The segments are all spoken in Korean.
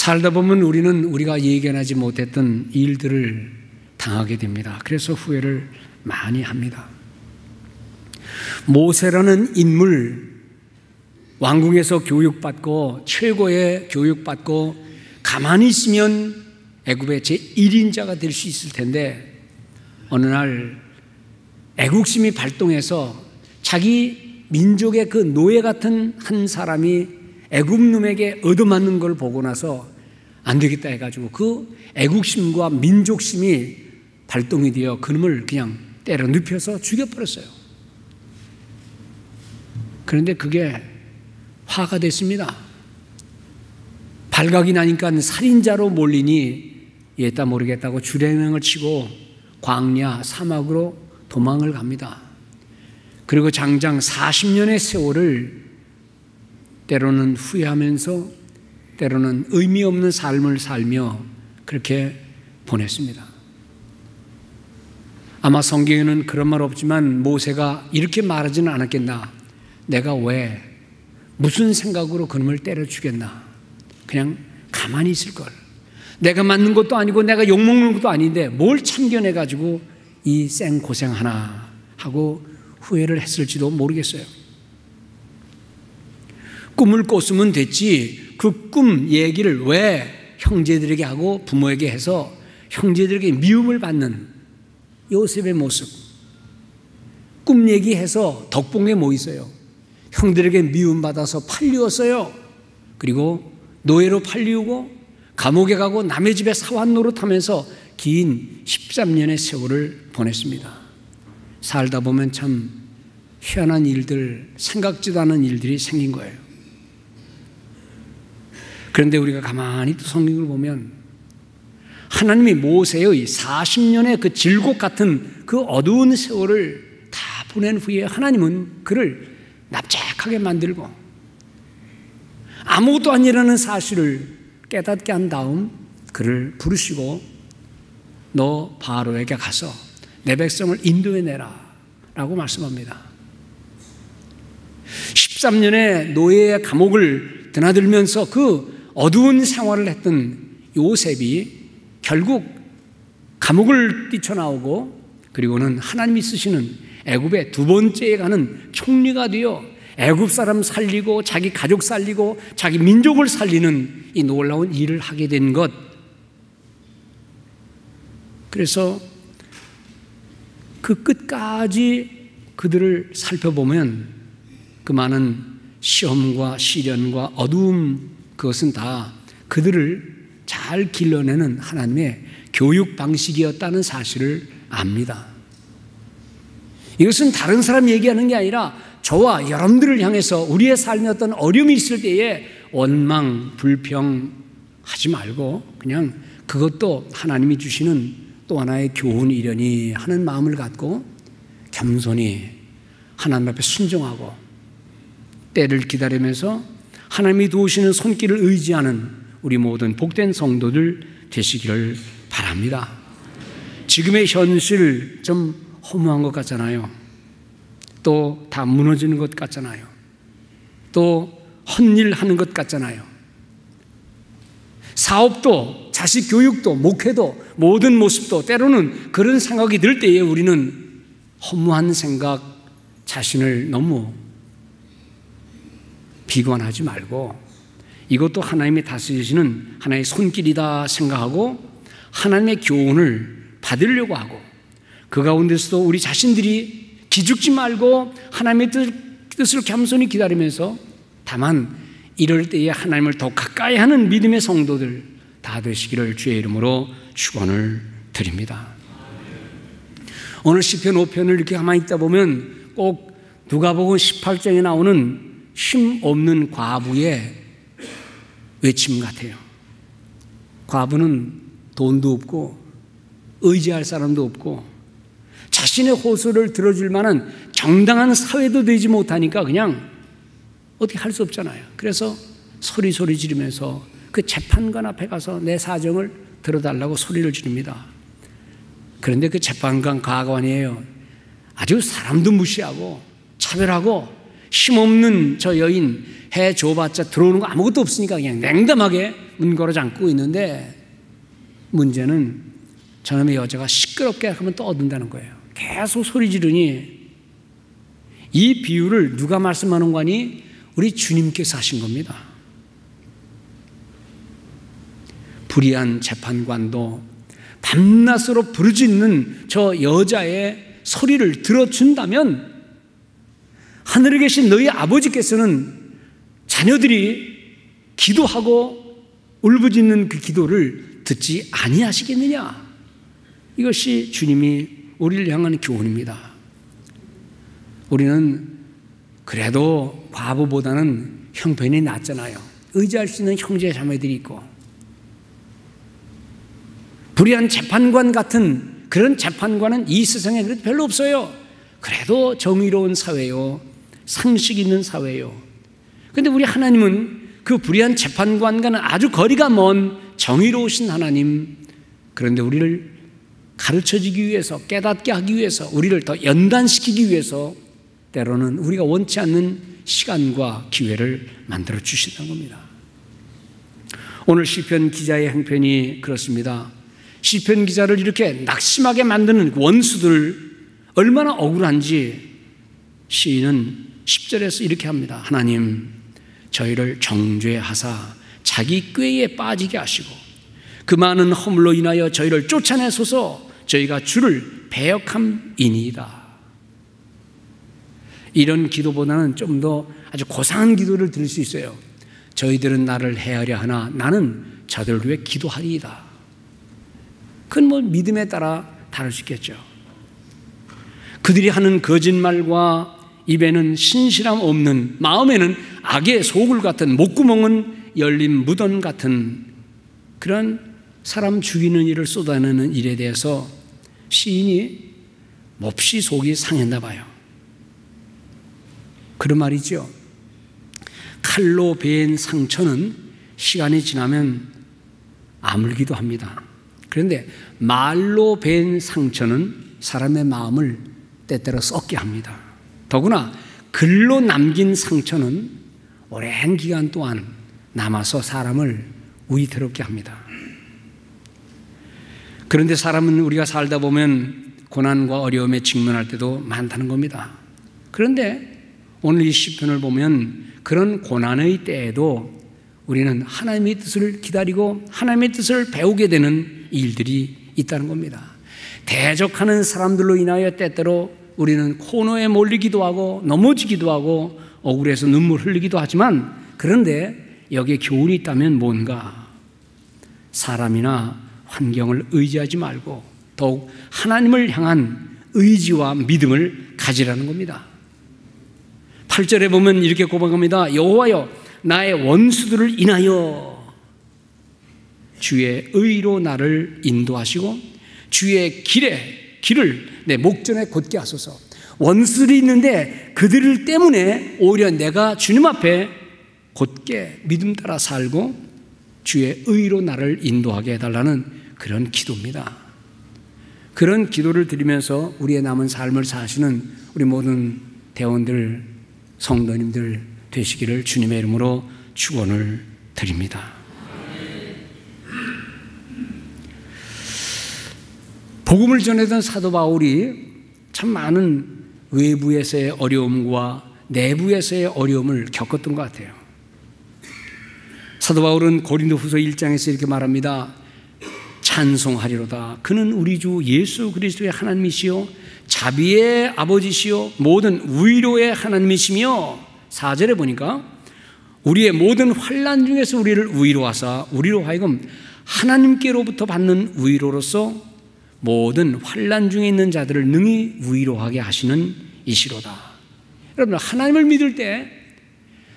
살다 보면 우리는 우리가 예견하지 못했던 일들을 당하게 됩니다. 그래서 후회를 많이 합니다. 모세라는 인물, 왕궁에서 교육받고 최고의 교육받고 가만히 있으면 애굽의 제1인자가 될 수 있을 텐데 어느 날 애국심이 발동해서 자기 민족의 그 노예 같은 한 사람이 애굽 놈에게 얻어맞는 걸 보고 나서 안 되겠다 해가지고 그 애국심과 민족심이 발동이 되어 그놈을 그냥 때려 눕혀서 죽여버렸어요. 그런데 그게 화가 됐습니다. 발각이 나니까 살인자로 몰리니 얘다 모르겠다고 주례명을 치고 광야 사막으로 도망을 갑니다. 그리고 장장 40년의 세월을 때로는 후회하면서 때로는 의미 없는 삶을 살며 그렇게 보냈습니다. 아마 성경에는 그런 말 없지만 모세가 이렇게 말하지는 않았겠나. 내가 왜 무슨 생각으로 그놈을 때려 죽였나. 그냥 가만히 있을 걸. 내가 맞는 것도 아니고 내가 욕먹는 것도 아닌데 뭘 참견해가지고 이 생고생 하나 하고 후회를 했을지도 모르겠어요. 꿈을 꿨으면 됐지 그 꿈 얘기를 왜 형제들에게 하고 부모에게 해서 형제들에게 미움을 받는 요셉의 모습. 꿈 얘기해서 덕봉에 뭐 있어요? 형들에게 미움받아서 팔리웠어요. 그리고 노예로 팔리우고 감옥에 가고 남의 집에 사환 노릇하면서 긴 13년의 세월을 보냈습니다. 살다 보면 참 희한한 일들, 생각지도 않은 일들이 생긴 거예요. 그런데 우리가 가만히 또 성경을 보면 하나님이 모세의 40년의 그 질곡 같은 그 어두운 세월을 다 보낸 후에 하나님은 그를 납작하게 만들고 아무것도 아니라는 사실을 깨닫게 한 다음 그를 부르시고 너 바로에게 가서 내 백성을 인도해내라 라고 말씀합니다. 13년의 노예의 감옥을 드나들면서 그 어두운 생활을 했던 요셉이 결국 감옥을 뛰쳐나오고 그리고는 하나님이 쓰시는 애굽의 두 번째에 가는 총리가 되어 애굽 사람 살리고 자기 가족 살리고 자기 민족을 살리는 이 놀라운 일을 하게 된 것. 그래서 그 끝까지 그들을 살펴보면 그 많은 시험과 시련과 어두움 그것은 다 그들을 잘 길러내는 하나님의 교육 방식이었다는 사실을 압니다. 이것은 다른 사람 얘기하는 게 아니라 저와 여러분들을 향해서 우리의 삶에 어떤 어려움이 있을 때에 원망, 불평 하지 말고 그냥 그것도 하나님이 주시는 또 하나의 교훈이려니 하는 마음을 갖고 겸손히 하나님 앞에 순종하고 때를 기다리면서 하나님이 도우시는 손길을 의지하는 우리 모든 복된 성도들 되시기를 바랍니다. 지금의 현실 좀 허무한 것 같잖아요. 또 다 무너지는 것 같잖아요. 또 헛일 하는 것 같잖아요. 사업도 자식 교육도 목회도 모든 모습도 때로는 그런 생각이 들 때에 우리는 허무한 생각, 자신을 너무 비관하지 말고 이것도 하나님이 다스리시는 하나의 손길이다 생각하고 하나님의 교훈을 받으려고 하고 그 가운데서도 우리 자신들이 기죽지 말고 하나님의 뜻을 겸손히 기다리면서 다만 이럴 때에 하나님을 더 가까이 하는 믿음의 성도들 다 되시기를 주의 이름으로 축원을 드립니다. 오늘 시편 5편을 이렇게 가만히 있다 보면 꼭 누가복음 18장에 나오는 힘 없는 과부의 외침 같아요. 과부는 돈도 없고 의지할 사람도 없고 자신의 호소를 들어줄 만한 정당한 사회도 되지 못하니까 그냥 어떻게 할 수 없잖아요. 그래서 소리 지르면서 그 재판관 앞에 가서 내 사정을 들어달라고 소리를 지릅니다. 그런데 그 재판관 가관이에요. 아주 사람도 무시하고 차별하고 힘없는 저 여인 해 줘봤자 들어오는 거 아무것도 없으니까 그냥 냉담하게 문 걸어 잠그고 있는데, 문제는 저놈의 여자가 시끄럽게 하면 떠든다는 거예요. 계속 소리 지르니 이 비유를 누가 말씀하는 거니? 우리 주님께서 하신 겁니다. 불의한 재판관도 밤낮으로 부르짖는 저 여자의 소리를 들어준다면 하늘에 계신 너희 아버지께서는 자녀들이 기도하고 울부짖는 그 기도를 듣지 아니하시겠느냐? 이것이 주님이 우리를 향하는 교훈입니다. 우리는 그래도 과부보다는 형편이 낫잖아요. 의지할 수 있는 형제 자매들이 있고, 불의한 재판관 같은 그런 재판관은 이 세상에 그래도 별로 없어요. 그래도 정의로운 사회요, 상식 있는 사회요. 그런데 우리 하나님은 그 불의한 재판관과는 아주 거리가 먼 정의로우신 하나님, 그런데 우리를 가르쳐주기 위해서, 깨닫게 하기 위해서, 우리를 더 연단시키기 위해서 때로는 우리가 원치 않는 시간과 기회를 만들어 주신다는 겁니다. 오늘 시편 기자의 형편이 그렇습니다. 시편 기자를 이렇게 낙심하게 만드는 원수들 얼마나 억울한지 시인은 10절에서 이렇게 합니다. 하나님, 저희를 정죄하사 자기 꾀에 빠지게 하시고 그 많은 허물로 인하여 저희를 쫓아내소서. 저희가 주를 배역함이니이다. 이런 기도보다는 좀 더 아주 고상한 기도를 드릴 수 있어요. 저희들은 나를 헤아려 하나 나는 저들을 위해 기도하리이다. 그건 뭐 믿음에 따라 다를 수 있겠죠. 그들이 하는 거짓말과 입에는 신실함 없는, 마음에는 악의 소굴 같은, 목구멍은 열린 무덤 같은 그런 사람 죽이는 일을 쏟아내는 일에 대해서 시인이 몹시 속이 상했나 봐요. 그런 말이죠. 칼로 베인 상처는 시간이 지나면 아물기도 합니다. 그런데 말로 베인 상처는 사람의 마음을 때때로 썩게 합니다. 더구나 글로 남긴 상처는 오랜 기간 동안 남아서 사람을 위태롭게 합니다. 그런데 사람은 우리가 살다 보면 고난과 어려움에 직면할 때도 많다는 겁니다. 그런데 오늘 이 시편을 보면 그런 고난의 때에도 우리는 하나님의 뜻을 기다리고 하나님의 뜻을 배우게 되는 일들이 있다는 겁니다. 대적하는 사람들로 인하여 때때로 우리는 코너에 몰리기도 하고 넘어지기도 하고 억울해서 눈물 흘리기도 하지만, 그런데 여기에 교훈이 있다면 뭔가? 사람이나 환경을 의지하지 말고 더욱 하나님을 향한 의지와 믿음을 가지라는 겁니다. 8절에 보면 이렇게 고백합니다. 여호와여, 나의 원수들을 인하여 주의 의로 나를 인도하시고 주의 길을 내 목전에 곧게 하소서. 원수들이 있는데 그들 때문에 오히려 내가 주님 앞에 곧게 믿음 따라 살고 주의 의로 나를 인도하게 해달라는 그런 기도입니다. 그런 기도를 드리면서 우리의 남은 삶을 사시는 우리 모든 대원들, 성도님들 되시기를 주님의 이름으로 축원을 드립니다. 복음을 전하던 사도 바울이 참 많은 외부에서의 어려움과 내부에서의 어려움을 겪었던 것 같아요. 사도 바울은 고린도후서 1장에서 이렇게 말합니다. 찬송하리로다. 그는 우리 주 예수 그리스도의 하나님이시요 자비의 아버지시요 모든 위로의 하나님이시며, 4절에 보니까 우리의 모든 환난 중에서 우리를 위로하사 우리로 하여금 하나님께로부터 받는 위로로서 모든 환난 중에 있는 자들을 능히 위로하게 하시는 이시로다. 여러분, 하나님을 믿을 때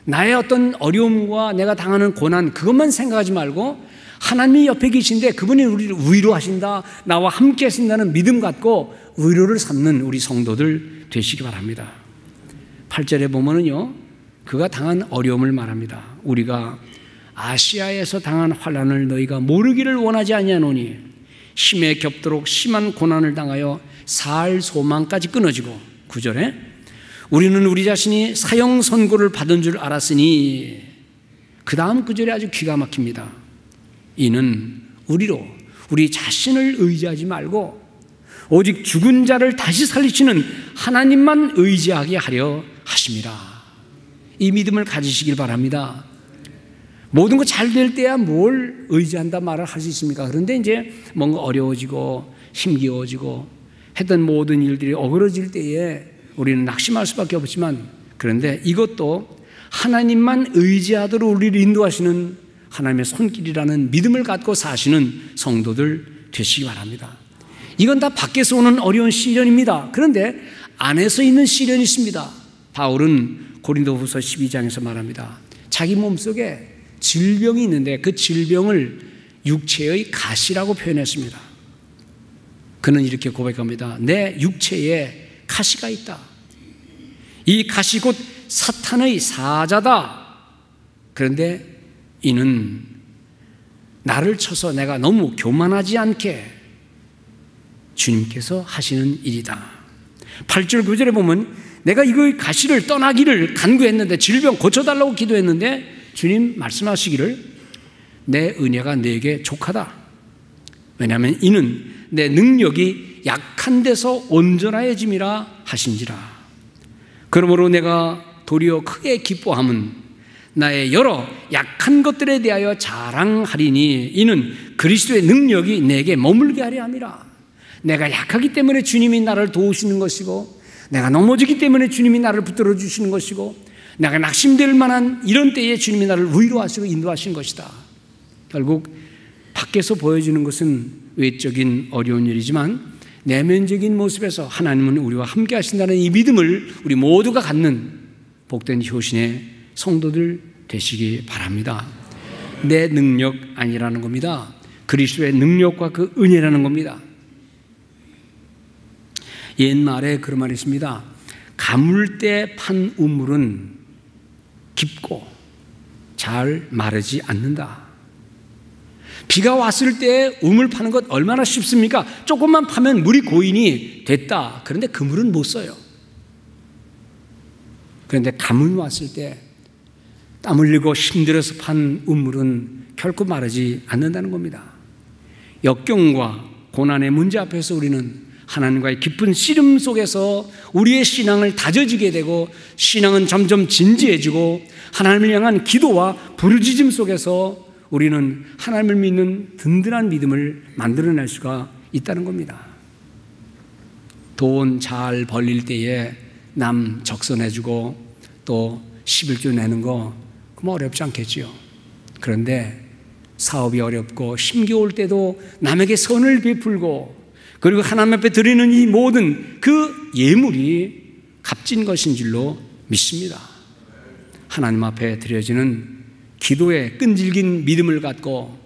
나의 어떤 어려움과 내가 당하는 고난 그것만 생각하지 말고 하나님이 옆에 계신데 그분이 우리를 위로하신다, 나와 함께 하신다는 믿음 갖고 위로를 삼는 우리 성도들 되시기 바랍니다. 8절에 보면은요, 그가 당한 어려움을 말합니다. 우리가 아시아에서 당한 환난을 너희가 모르기를 원하지 아니하노니 힘에 겹도록 심한 고난을 당하여 살 소망까지 끊어지고, 9절에 우리는 우리 자신이 사형 선고를 받은 줄 알았으니 그 다음 구절이 아주 기가 막힙니다. 이는 우리 자신을 의지하지 말고 오직 죽은 자를 다시 살리시는 하나님만 의지하게 하려 하심이라. 이 믿음을 가지시길 바랍니다. 모든 거 잘 될 때야 뭘 의지한다 말을 할 수 있습니까? 그런데 이제 뭔가 어려워지고 힘겨워지고 했던 모든 일들이 어그러질 때에 우리는 낙심할 수밖에 없지만, 그런데 이것도 하나님만 의지하도록 우리를 인도하시는 하나님의 손길이라는 믿음을 갖고 사시는 성도들 되시기 바랍니다. 이건 다 밖에서 오는 어려운 시련입니다. 그런데 안에서 있는 시련이 있습니다. 바울은 고린도후서 12장에서 말합니다. 자기 몸속에 질병이 있는데 그 질병을 육체의 가시라고 표현했습니다. 그는 이렇게 고백합니다. 내 육체에 가시가 있다. 이 가시 곧 사탄의 사자다. 그런데 이는 나를 쳐서 내가 너무 교만하지 않게 주님께서 하시는 일이다. 8절 9절에 보면 내가 이거의 가시를 떠나기를 간구했는데, 질병 고쳐달라고 기도했는데 주님 말씀하시기를 내 은혜가 내게 족하다. 왜냐하면 이는 내 능력이 약한 데서 온전하여짐이라 하신지라. 그러므로 내가 도리어 크게 기뻐함은 나의 여러 약한 것들에 대하여 자랑하리니 이는 그리스도의 능력이 내게 머물게 하려 함이라. 내가 약하기 때문에 주님이 나를 도우시는 것이고, 내가 넘어지기 때문에 주님이 나를 붙들어 주시는 것이고, 내가 낙심될 만한 이런 때에 주님이 나를 위로하시고 인도하시는 것이다. 결국 밖에서 보여지는 것은 외적인 어려운 일이지만 내면적인 모습에서 하나님은 우리와 함께 하신다는 이 믿음을 우리 모두가 갖는 복된 효신의 성도들 되시기 바랍니다. 내 능력 아니라는 겁니다. 그리스도의 능력과 그 은혜라는 겁니다. 옛말에 그런 말이 있습니다. 가물때 판 우물은 깊고 잘 마르지 않는다. 비가 왔을 때 우물 파는 것 얼마나 쉽습니까? 조금만 파면 물이 고인이 됐다. 그런데 그 물은 못 써요. 그런데 가뭄이 왔을 때 땀 흘리고 힘들어서 판 우물은 결코 마르지 않는다는 겁니다. 역경과 고난의 문제 앞에서 우리는 하나님과의 깊은 씨름 속에서 우리의 신앙을 다져지게 되고, 신앙은 점점 진지해지고 하나님을 향한 기도와 부르짖음 속에서 우리는 하나님을 믿는 든든한 믿음을 만들어낼 수가 있다는 겁니다. 돈 잘 벌릴 때에 남 적선해주고 또 11조 내는 거 그럼 어렵지 않겠지요. 그런데 사업이 어렵고 힘겨울 때도 남에게 선을 베풀고, 그리고 하나님 앞에 드리는 이 모든 그 예물이 값진 것인 줄로 믿습니다. 하나님 앞에 드려지는 기도에 끈질긴 믿음을 갖고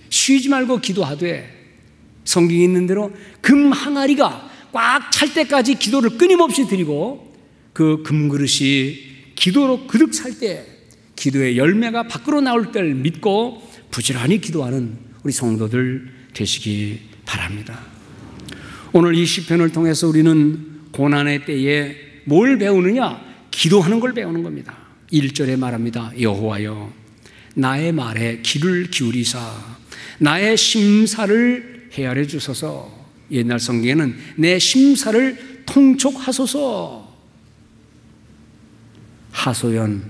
쉬지 말고 기도하되, 성경에 있는 대로 금 항아리가 꽉 찰 때까지 기도를 끊임없이 드리고, 그 금그릇이 기도로 그득 찰 때 기도의 열매가 밖으로 나올 때를 믿고 부지런히 기도하는 우리 성도들 되시기 바랍니다. 오늘 이 시편을 통해서 우리는 고난의 때에 뭘 배우느냐? 기도하는 걸 배우는 겁니다. 1절에 말합니다. 여호와여 나의 말에 귀를 기울이사 나의 심사를 헤아려 주소서. 옛날 성경에는 내 심사를 통촉하소서. 하소연,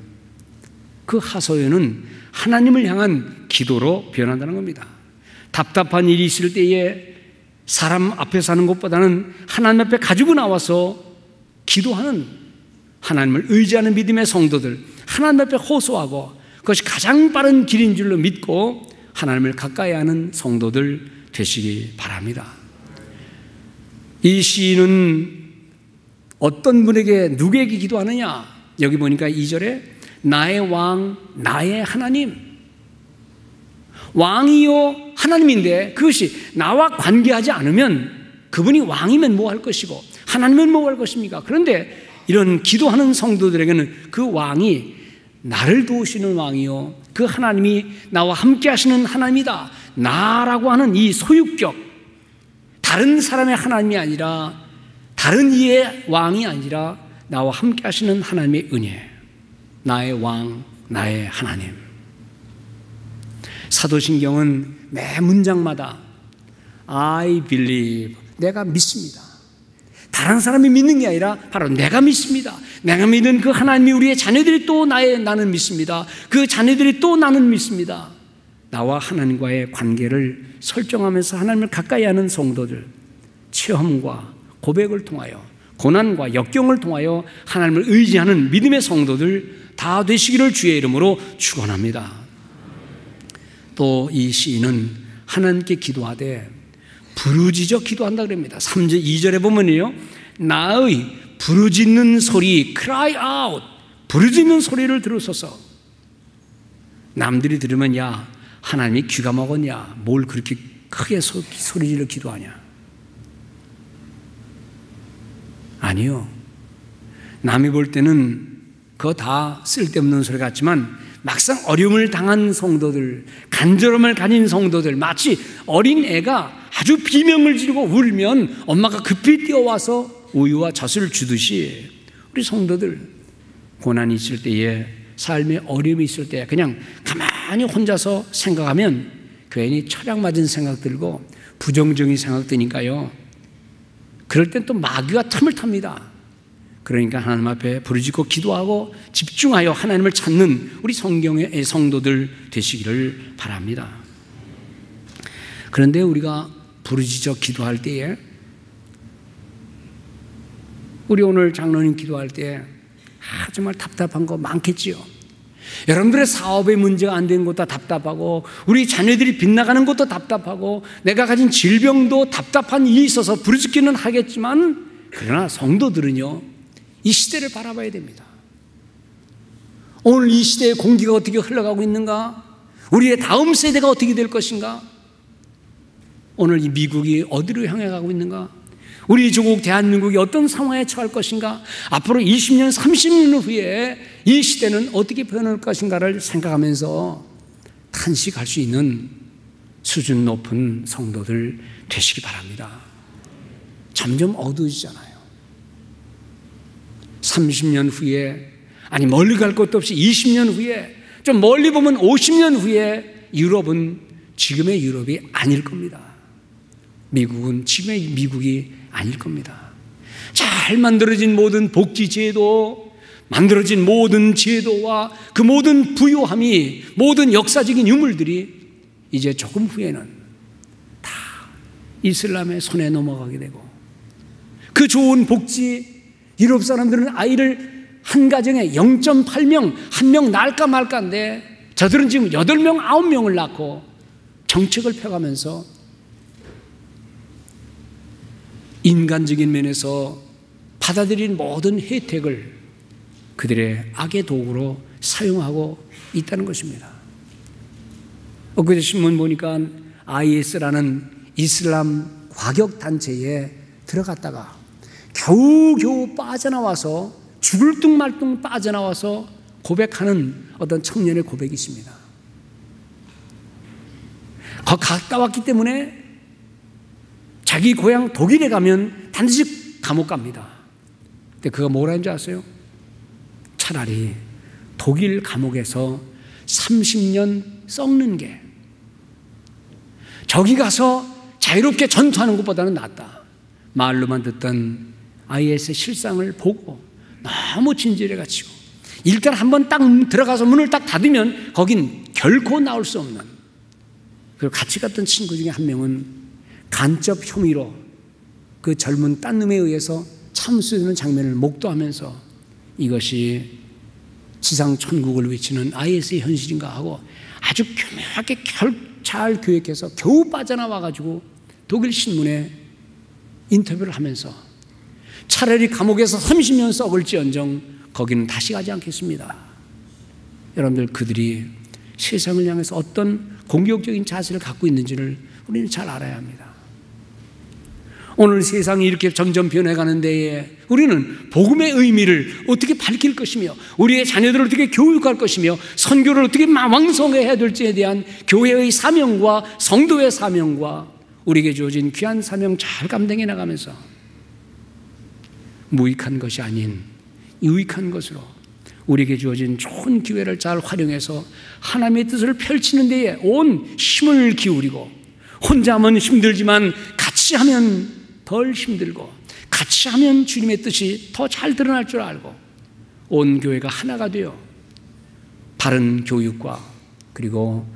그 하소연은 하나님을 향한 기도로 변한다는 겁니다. 답답한 일이 있을 때에 사람 앞에서 하는 것보다는 하나님 앞에 가지고 나와서 기도하는, 하나님을 의지하는 믿음의 성도들, 하나님 앞에 호소하고 그것이 가장 빠른 길인 줄로 믿고 하나님을 가까이 하는 성도들 되시기 바랍니다. 이 시인은 어떤 분에게, 누구에게 기도하느냐? 여기 보니까 2절에 나의 왕, 나의 하나님. 왕이요 하나님인데 그것이 나와 관계하지 않으면, 그분이 왕이면 뭐 할 것이고 하나님은 뭐 할 것입니까? 그런데 이런 기도하는 성도들에게는 그 왕이 나를 도우시는 왕이요, 그 하나님이 나와 함께 하시는 하나님이다. 나라고 하는 이 소유격, 다른 사람의 하나님이 아니라, 다른 이의 왕이 아니라 나와 함께 하시는 하나님의 은혜, 나의 왕, 나의 하나님. 사도신경은 매 문장마다 I believe, 내가 믿습니다. 다른 사람이 믿는 게 아니라 바로 내가 믿습니다. 내가 믿는 그 하나님이 우리의 자녀들이 또 나는 믿습니다. 그 자녀들이 또 나는 믿습니다. 나와 하나님과의 관계를 설정하면서 하나님을 가까이 하는 성도들, 체험과 고백을 통하여, 고난과 역경을 통하여 하나님을 의지하는 믿음의 성도들 다 되시기를 주의 이름으로 축원합니다. 또 이 시인은 하나님께 기도하되 부르짖어 기도한다 그럽니다. 3절 2절에 보면요, 나의 부르짖는 소리, cry out, 부르짖는 소리를 들으소서. 남들이 들으면 야, 하나님이 귀가 먹었냐, 뭘 그렇게 크게 소리질러 기도하냐. 아니요, 남이 볼 때는 그거 다 쓸데없는 소리 같지만 막상 어려움을 당한 성도들, 간절함을 가진 성도들, 마치 어린애가 아주 비명을 지르고 울면 엄마가 급히 뛰어와서 우유와 젖을 주듯이 우리 성도들 고난이 있을 때에, 삶에 어려움이 있을 때 그냥 가만히 혼자서 생각하면 괜히 철학 맞은 생각 들고 부정적인 생각 드니까요, 그럴 땐 또 마귀가 틈을 탑니다. 그러니까 하나님 앞에 부르짖고 기도하고 집중하여 하나님을 찾는 우리 성경의 성도들 되시기를 바랍니다. 그런데 우리가 부르짖어 기도할 때에, 우리 오늘 장로님 기도할 때 정말 답답한 거 많겠지요. 여러분들의 사업의 문제가 안 되는 것도 답답하고, 우리 자녀들이 빗나가는 것도 답답하고, 내가 가진 질병도 답답한 일이 있어서 부르짖기는 하겠지만, 그러나 성도들은요, 이 시대를 바라봐야 됩니다. 오늘 이 시대의 공기가 어떻게 흘러가고 있는가? 우리의 다음 세대가 어떻게 될 것인가? 오늘 이 미국이 어디로 향해 가고 있는가? 우리 조국 대한민국이 어떤 상황에 처할 것인가? 앞으로 20년, 30년 후에 이 시대는 어떻게 변할 것인가를 생각하면서 탄식할 수 있는 수준 높은 성도들 되시기 바랍니다. 점점 어두워지잖아요. 30년 후에, 아니 멀리 갈 것도 없이 20년 후에, 좀 멀리 보면 50년 후에 유럽은 지금의 유럽이 아닐 겁니다. 미국은 지금의 미국이 아닐 겁니다. 잘 만들어진 모든 복지제도, 만들어진 모든 제도와 그 모든 부요함이, 모든 역사적인 유물들이 이제 조금 후에는 다 이슬람의 손에 넘어가게 되고, 그 좋은 복지, 유럽 사람들은 아이를 한 가정에 0.8명, 한 명 낳을까 말까인데 저들은 지금 8명, 9명을 낳고 정책을 펴가면서 인간적인 면에서 받아들인 모든 혜택을 그들의 악의 도구로 사용하고 있다는 것입니다. 엊그제 신문 보니까 IS라는 이슬람 과격단체에 들어갔다가 겨우겨우 빠져나와서, 죽을 둥 말 둥 빠져나와서 고백하는 어떤 청년의 고백이 있습니다. 갔다 왔기 때문에 자기 고향 독일에 가면 반드시 감옥 갑니다. 근데 그가 뭐라는 줄 아세요? 차라리 독일 감옥에서 30년 썩는 게 저기 가서 자유롭게 전투하는 것보다는 낫다. 말로만 듣던 IS의 실상을 보고 너무 진지해 가지고, 일단 한번 딱 들어가서 문을 딱 닫으면 거긴 결코 나올 수 없는, 그리고 같이 갔던 친구 중에 한 명은 간접 혐의로 그 젊은 딴 놈에 의해서 참수되는 장면을 목도하면서 이것이 지상 천국을 외치는 IS의 현실인가 하고 아주 교묘하게 잘 교육해서 겨우 빠져나와가지고 독일 신문에 인터뷰를 하면서 차라리 감옥에서 30년 썩을지언정 거기는 다시 가지 않겠습니다. 여러분들, 그들이 세상을 향해서 어떤 공격적인 자세를 갖고 있는지를 우리는 잘 알아야 합니다. 오늘 세상이 이렇게 점점 변해가는 데에 우리는 복음의 의미를 어떻게 밝힐 것이며, 우리의 자녀들을 어떻게 교육할 것이며, 선교를 어떻게 왕성해야 될지에 대한 교회의 사명과 성도의 사명과 우리에게 주어진 귀한 사명 잘 감당해 나가면서 무익한 것이 아닌 유익한 것으로 우리에게 주어진 좋은 기회를 잘 활용해서 하나님의 뜻을 펼치는 데에 온 힘을 기울이고, 혼자 하면 힘들지만 같이 하면 덜 힘들고, 같이 하면 주님의 뜻이 더 잘 드러날 줄 알고, 온 교회가 하나가 되어 바른 교육과 그리고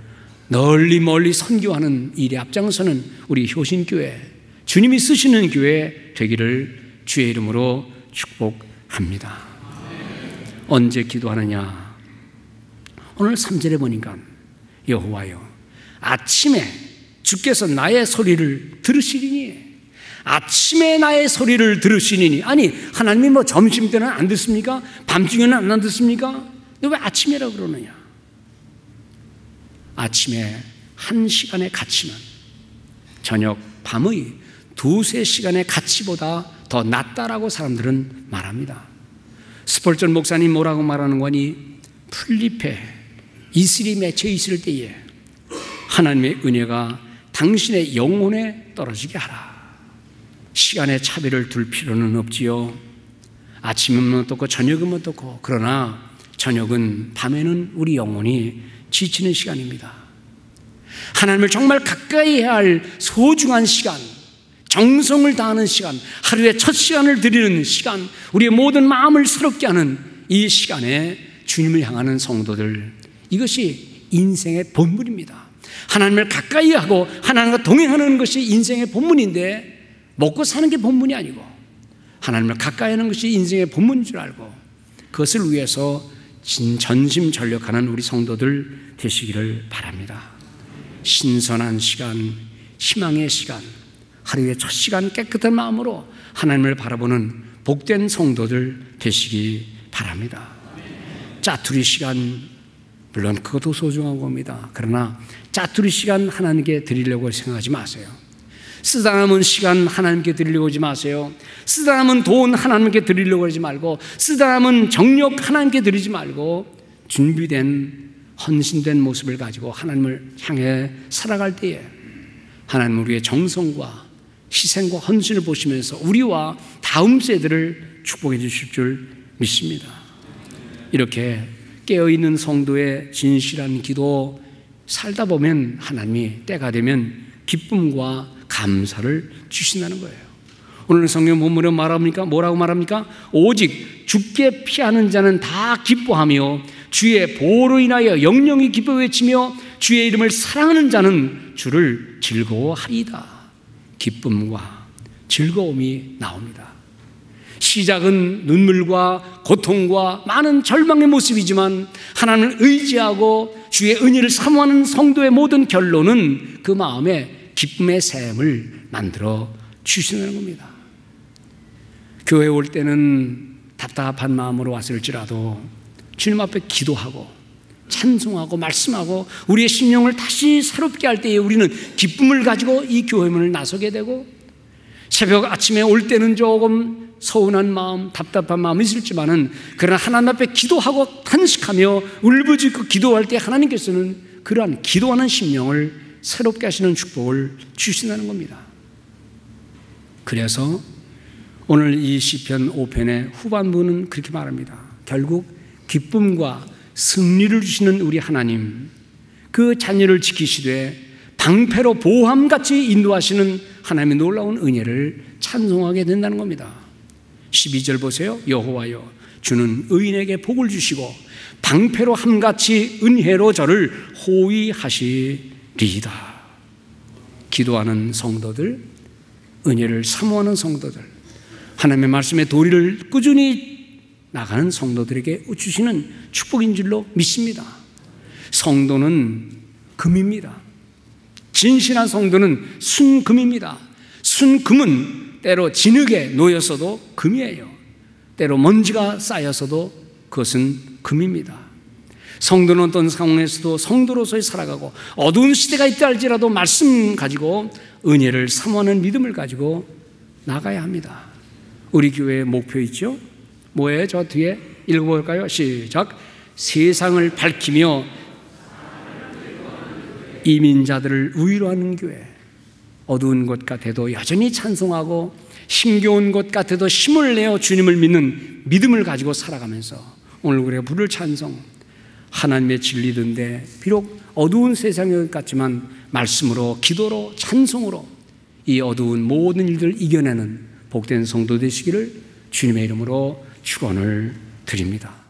널리 멀리 선교하는 일에 앞장서는 우리 효신교회, 주님이 쓰시는 교회 되기를 주의 이름으로 축복합니다. 언제 기도하느냐? 오늘 3절에 보니까 여호와여, 아침에 주께서 나의 소리를 들으시리니, 아침에 나의 소리를 들으시리니. 아니, 하나님이 뭐 점심 때는 안 듣습니까? 밤중에는 안 듣습니까? 너 왜 아침이라고 그러느냐? 아침에 1시간의 가치는 저녁 밤의 2-3시간의 가치보다 더 낫다라고 사람들은 말합니다. 스폴전 목사님 뭐라고 말하는 거니? 풀잎에 이슬이 맺혀 있을 때에 하나님의 은혜가 당신의 영혼에 떨어지게 하라. 시간의 차별을 둘 필요는 없지요. 아침이면 어떻고 저녁이면 어떻고, 그러나 저녁은, 밤에는 우리 영혼이 지치는 시간입니다. 하나님을 정말 가까이 해야 할 소중한 시간, 정성을 다하는 시간, 하루의 첫 시간을 드리는 시간, 우리의 모든 마음을 새롭게 하는 이 시간에 주님을 향하는 성도들, 이것이 인생의 본분입니다. 하나님을 가까이 하고 하나님과 동행하는 것이 인생의 본분인데, 먹고 사는 게 본분이 아니고 하나님을 가까이 하는 것이 인생의 본분인 줄 알고 그것을 위해서 전심전력하는 우리 성도들 되시기를 바랍니다. 신선한 시간, 희망의 시간, 하루의 첫 시간 깨끗한 마음으로 하나님을 바라보는 복된 성도들 되시기 바랍니다. 짜투리 시간, 물론 그것도 소중한 겁니다. 그러나 짜투리 시간 하나님께 드리려고 생각하지 마세요. 쓰다 남은 시간 하나님께 드리려고 하지 마세요. 쓰다 남은 돈 하나님께 드리려고 하지 말고, 쓰다 남은 정력 하나님께 드리지 말고, 준비된 헌신된 모습을 가지고 하나님을 향해 살아갈 때에 하나님 우리의 정성과 희생과 헌신을 보시면서 우리와 다음 세대를 축복해 주실 줄 믿습니다. 이렇게 깨어있는 성도의 진실한 기도 살다 보면 하나님이 때가 되면 기쁨과 감사를 주신다는 거예요. 오늘 성경 본문에 뭐라고 말합니까? 오직 주께 피하는 자는 다 기뻐하며 주의 보호로 인하여 영영이 기뻐 외치며 주의 이름을 사랑하는 자는 주를 즐거워하리이다. 기쁨과 즐거움이 나옵니다. 시작은 눈물과 고통과 많은 절망의 모습이지만 하나님을 의지하고 주의 은혜를 사모하는 성도의 모든 결론은 그 마음에 기쁨의 샘을 만들어 주시는 겁니다. 교회에 올 때는 답답한 마음으로 왔을지라도 주님 앞에 기도하고 찬송하고 말씀하고 우리의 심령을 다시 새롭게 할 때에 우리는 기쁨을 가지고 이 교회 문을 나서게 되고, 새벽 아침에 올 때는 조금 서운한 마음, 답답한 마음이 있을지만은 그러나 하나님 앞에 기도하고 탄식하며 울부짖고 기도할 때 하나님께서는 그러한 기도하는 심령을 새롭게 하시는 축복을 주신다는 겁니다. 그래서 오늘 이 시편 5편의 후반부는 그렇게 말합니다. 결국 기쁨과 승리를 주시는 우리 하나님, 그 자녀를 지키시되 방패로 보호함같이 인도하시는 하나님의 놀라운 은혜를 찬송하게 된다는 겁니다. 12절 보세요. 여호와여, 주는 의인에게 복을 주시고 방패로 함같이 은혜로 저를 호위하시리이다. 기도하는 성도들, 은혜를 사모하는 성도들, 하나님의 말씀의 도리를 꾸준히 나가는 성도들에게 주시는 축복인 줄로 믿습니다. 성도는 금입니다. 진실한 성도는 순금입니다. 순금은 때로 진흙에 놓였어도 금이에요. 때로 먼지가 쌓여서도 그것은 금입니다. 성도는 어떤 상황에서도 성도로서의 살아가고 어두운 시대가 있다 할지라도 말씀 가지고 은혜를 사모하는 믿음을 가지고 나가야 합니다. 우리 교회의 목표 있죠? 뭐예요? 저 뒤에 읽어볼까요? 시작. 세상을 밝히며 이민자들을 위로하는 교회. 어두운 것 같아도 여전히 찬송하고 힘겨운 것 같아도 힘을 내어 주님을 믿는 믿음을 가지고 살아가면서 오늘 우리가 부를 찬송, 하나님의 진리던데 비록 어두운 세상인 것 같지만 말씀으로, 기도로, 찬송으로 이 어두운 모든 일들을 이겨내는 복된 성도 되시기를 주님의 이름으로 축원을 드립니다.